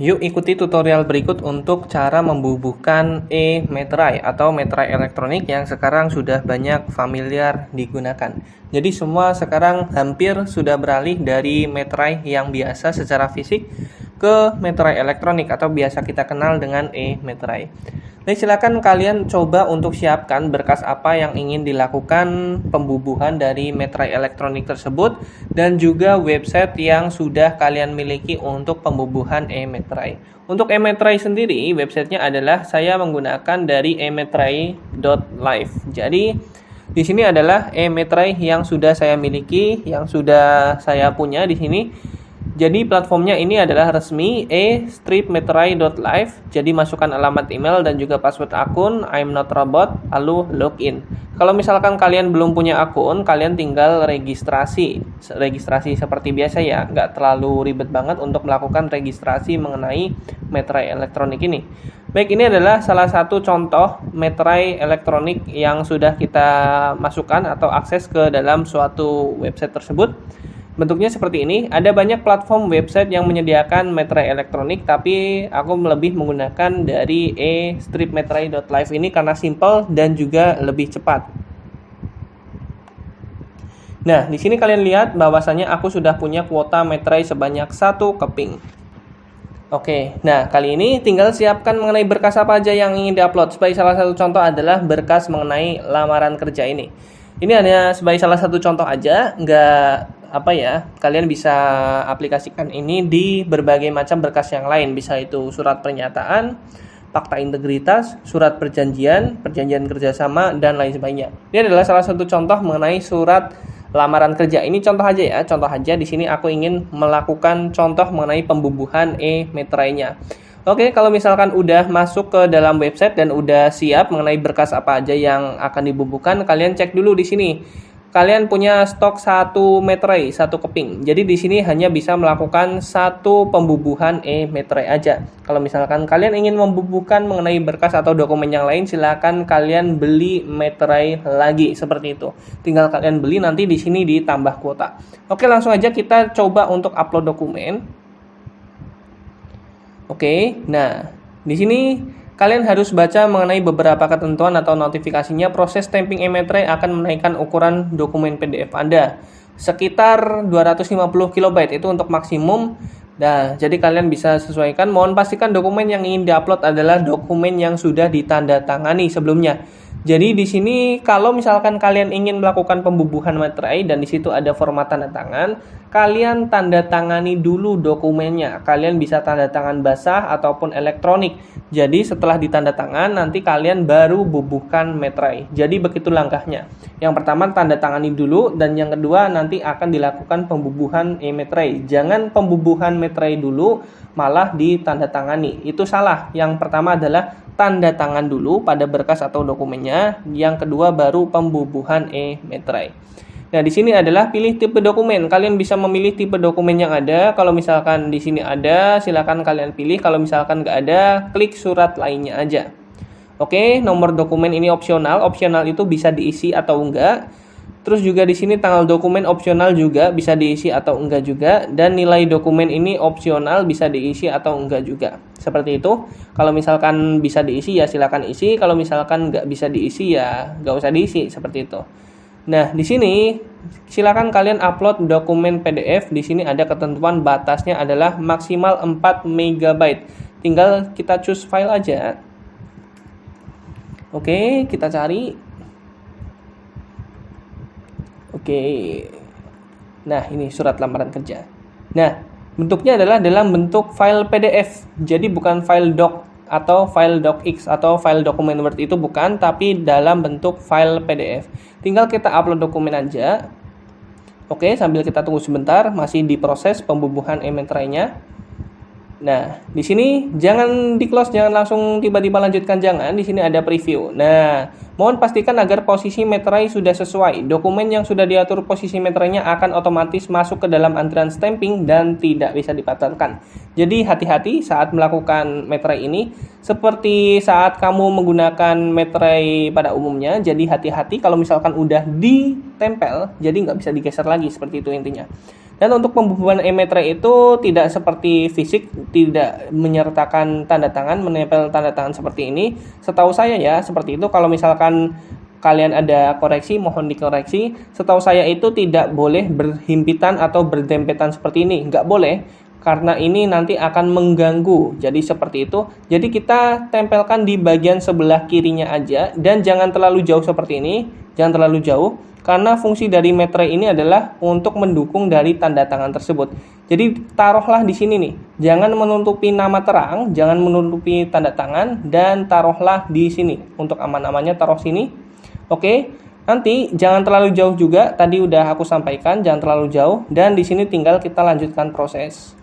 Yuk ikuti tutorial berikut untuk cara membubuhkan e-meterai atau meterai elektronik yang sekarang sudah banyak familiar digunakan. Jadi semua sekarang hampir sudah beralih dari meterai yang biasa secara fisik ke meterai elektronik atau biasa kita kenal dengan e-meterai. Jadi silakan kalian coba untuk siapkan berkas apa yang ingin dilakukan pembubuhan dari meterai elektronik tersebut dan juga website yang sudah kalian miliki untuk pembubuhan e-meterai. Untuk e-meterai sendiri, websitenya adalah saya menggunakan dari emeterai.live. Jadi di sini adalah e-meterai yang sudah saya miliki, yang sudah saya punya di sini. Jadi platformnya ini adalah resmi e-meterai.live. Jadi masukkan alamat email dan juga password akun I'm not robot lalu login. Kalau misalkan kalian belum punya akun, kalian tinggal registrasi. Registrasi seperti biasa ya, nggak terlalu ribet banget untuk melakukan registrasi mengenai meterai elektronik ini. Baik, ini adalah salah satu contoh meterai elektronik yang sudah kita masukkan atau akses ke dalam suatu website tersebut. Bentuknya seperti ini. Ada banyak platform website yang menyediakan meterai elektronik, tapi aku lebih menggunakan dari e-meterai.live ini karena simple dan juga lebih cepat. Nah, di sini kalian lihat bahwasanya aku sudah punya kuota meterai sebanyak 1 keping. Oke, nah kali ini tinggal siapkan mengenai berkas apa aja yang ingin diupload. Sebagai salah satu contoh adalah berkas mengenai lamaran kerja ini. Ini hanya sebagai salah satu contoh aja, kalian bisa aplikasikan ini di berbagai macam berkas yang lain. Bisa itu surat pernyataan, fakta integritas, surat perjanjian kerjasama, dan lain sebagainya. Ini adalah salah satu contoh mengenai surat lamaran kerja. Ini contoh aja ya, contoh aja. Di sini aku ingin melakukan contoh mengenai pembubuhan e-meterainya. Oke, kalau misalkan udah masuk ke dalam website dan udah siap mengenai berkas apa aja yang akan dibubuhkan, kalian cek dulu di sini. Kalian punya stok 1 meterai, 1 keping. Jadi di sini hanya bisa melakukan 1 pembubuhan e-meterai aja. Kalau misalkan kalian ingin membubuhkan mengenai berkas atau dokumen yang lain, silakan kalian beli meterai lagi seperti itu. Tinggal kalian beli, nanti di sini ditambah kuota. Oke, langsung aja kita coba untuk upload dokumen. Oke, nah di sini kalian harus baca mengenai beberapa ketentuan atau notifikasinya. Proses stamping e-meterai akan menaikkan ukuran dokumen PDF Anda sekitar 250 KB itu untuk maksimum. Nah, jadi kalian bisa sesuaikan. Mohon pastikan dokumen yang ingin diupload adalah dokumen yang sudah ditandatangani sebelumnya. Jadi di sini kalau misalkan kalian ingin melakukan pembubuhan meterai dan di situ ada format tanda tangan, kalian tanda tangani dulu dokumennya. Kalian bisa tanda tangan basah ataupun elektronik. Jadi setelah ditanda tangan nanti kalian baru bubuhkan meterai. Jadi begitu langkahnya. Yang pertama tanda tangani dulu dan yang kedua nanti akan dilakukan pembubuhan e-meterai. Jangan pembubuhan meterai dulu malah ditanda tangani. Itu salah. Yang pertama adalah tanda tangan dulu pada berkas atau dokumennya. Yang kedua baru pembubuhan e-meterai. Nah, di sini adalah pilih tipe dokumen. Kalian bisa memilih tipe dokumen yang ada. Kalau misalkan di sini ada, silakan kalian pilih. Kalau misalkan nggak ada, klik surat lainnya aja. Oke, nomor dokumen ini opsional. Opsional itu bisa diisi atau enggak. Terus juga di sini tanggal dokumen opsional juga bisa diisi atau enggak juga, dan nilai dokumen ini opsional bisa diisi atau enggak juga. Seperti itu. Kalau misalkan bisa diisi ya silakan isi, kalau misalkan enggak bisa diisi ya enggak usah diisi, seperti itu. Nah, di sini silakan kalian upload dokumen PDF. Di sini ada ketentuan batasnya adalah maksimal 4 MB. Tinggal kita choose file aja. Oke, kita cari. Oke, nah ini surat lamaran kerja. Nah, bentuknya adalah dalam bentuk file PDF. Jadi bukan file doc atau file docx atau file dokumen Word, itu bukan, tapi dalam bentuk file PDF. Tinggal kita upload dokumen aja. Oke, sambil kita tunggu sebentar, masih diproses pembubuhan e-meterainya. Nah, di sini jangan di-close, jangan langsung tiba-tiba lanjutkan, jangan. Di sini ada preview. Nah, mohon pastikan agar posisi meterai sudah sesuai. Dokumen yang sudah diatur posisi meterainya akan otomatis masuk ke dalam antrian stamping dan tidak bisa dibatalkan. Jadi hati-hati saat melakukan meterai ini. Seperti saat kamu menggunakan meterai pada umumnya. Jadi hati-hati kalau misalkan udah ditempel, jadi nggak bisa digeser lagi, seperti itu intinya. Dan untuk pembubuhan e-materai itu tidak seperti fisik, tidak menyertakan tanda tangan, menempel tanda tangan seperti ini. Setahu saya ya, seperti itu. Kalau misalkan kalian ada koreksi, mohon dikoreksi. Setahu saya itu tidak boleh berhimpitan atau berdempetan seperti ini. Nggak boleh, karena ini nanti akan mengganggu. Jadi seperti itu. Jadi kita tempelkan di bagian sebelah kirinya aja. Dan jangan terlalu jauh seperti ini. Jangan terlalu jauh. Karena fungsi dari materai ini adalah untuk mendukung dari tanda tangan tersebut. Jadi taruhlah di sini nih. Jangan menutupi nama terang, jangan menutupi tanda tangan, dan taruhlah di sini. Untuk aman-amannya taruh sini. Oke. Nanti jangan terlalu jauh juga. Tadi udah aku sampaikan, jangan terlalu jauh. Dan di sini tinggal kita lanjutkan proses.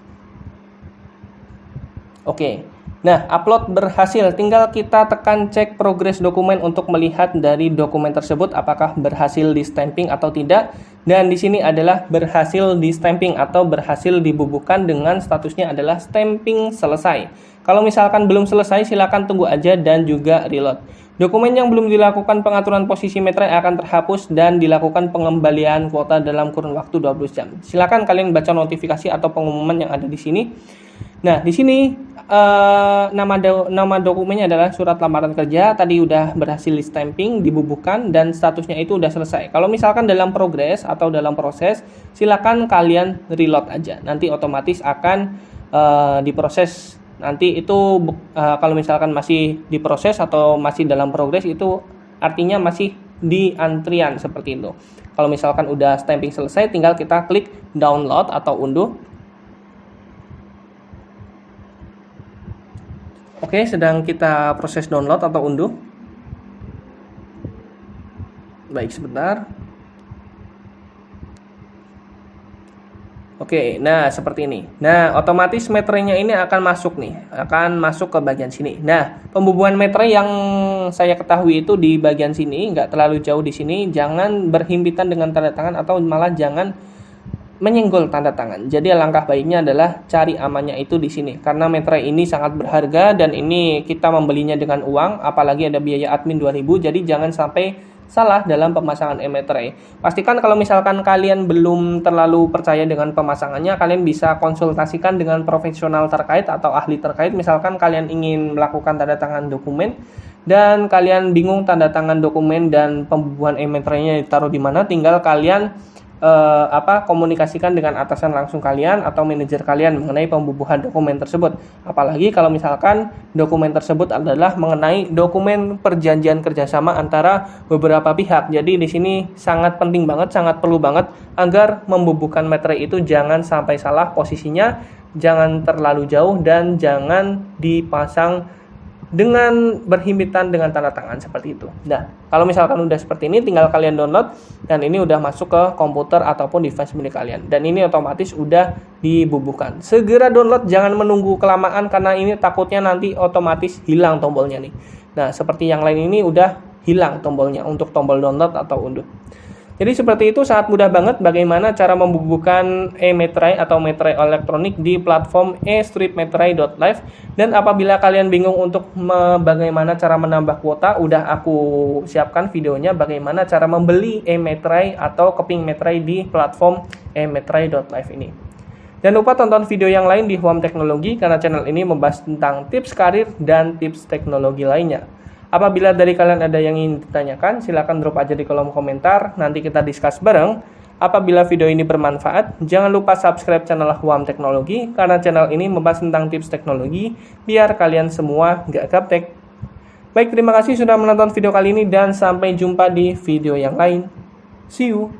Oke. Nah, upload berhasil. Tinggal kita tekan cek progres dokumen untuk melihat dari dokumen tersebut apakah berhasil di stamping atau tidak. Dan di sini adalah berhasil di stamping atau berhasil dibubuhkan dengan statusnya adalah stamping selesai. Kalau misalkan belum selesai, silakan tunggu aja dan juga reload. Dokumen yang belum dilakukan pengaturan posisi materai akan terhapus dan dilakukan pengembalian kuota dalam kurun waktu 12 jam. Silakan kalian baca notifikasi atau pengumuman yang ada di sini. Nah, di sini nama dokumennya adalah surat lamaran kerja. Tadi udah berhasil di stamping, dibubuhkan, dan statusnya itu udah selesai. Kalau misalkan dalam progres atau dalam proses, silakan kalian reload aja. Nanti otomatis akan diproses. Nanti itu kalau misalkan masih diproses atau masih dalam progres, itu artinya masih di antrian seperti itu. Kalau misalkan udah stamping selesai, tinggal kita klik download atau unduh. Oke, sedang kita proses download atau unduh. Baik, sebentar. Oke, nah seperti ini. Nah, otomatis meterainya ini akan masuk nih, akan masuk ke bagian sini. Nah, pembubuhan meterai yang saya ketahui itu di bagian sini, nggak terlalu jauh di sini. Jangan berhimpitan dengan tanda tangan atau malah jangan menyenggol tanda tangan. Jadi alangkah baiknya adalah cari amannya itu di sini. Karena meterai ini sangat berharga dan ini kita membelinya dengan uang, apalagi ada biaya admin 2000. Jadi jangan sampai salah dalam pemasangan e-materai. Pastikan kalau misalkan kalian belum terlalu percaya dengan pemasangannya, kalian bisa konsultasikan dengan profesional terkait atau ahli terkait. Misalkan kalian ingin melakukan tanda tangan dokumen dan kalian bingung tanda tangan dokumen dan pembubuhan e-materainya ditaruh di mana, tinggal kalian komunikasikan dengan atasan langsung kalian atau manajer kalian mengenai pembubuhan dokumen tersebut. Apalagi kalau misalkan dokumen tersebut adalah mengenai dokumen perjanjian kerjasama antara beberapa pihak. Jadi di sini sangat penting banget, sangat perlu banget agar membubuhkan materai itu jangan sampai salah posisinya, jangan terlalu jauh, dan jangan dipasang dengan berhimpitan dengan tanda tangan seperti itu. Nah, kalau misalkan udah seperti ini, tinggal kalian download dan ini udah masuk ke komputer ataupun device milik kalian. Dan ini otomatis udah dibubuhkan. Segera download, jangan menunggu kelamaan karena ini takutnya nanti otomatis hilang tombolnya nih. Nah, seperti yang lain ini udah hilang tombolnya untuk tombol download atau unduh. Jadi seperti itu, sangat mudah banget bagaimana cara membubuhkan e-materai atau materai elektronik di platform e-stripmaterai.live. Dan apabila kalian bingung untuk bagaimana cara menambah kuota, udah aku siapkan videonya bagaimana cara membeli e-materai atau keping materai di platform e-materai.live ini. Jangan lupa tonton video yang lain di Huam Teknologi karena channel ini membahas tentang tips karir dan tips teknologi lainnya. Apabila dari kalian ada yang ingin ditanyakan, silakan drop aja di kolom komentar, nanti kita discuss bareng. Apabila video ini bermanfaat, jangan lupa subscribe channel Huam Teknologi, karena channel ini membahas tentang tips teknologi, biar kalian semua nggak gaptek. Baik, terima kasih sudah menonton video kali ini, dan sampai jumpa di video yang lain. See you!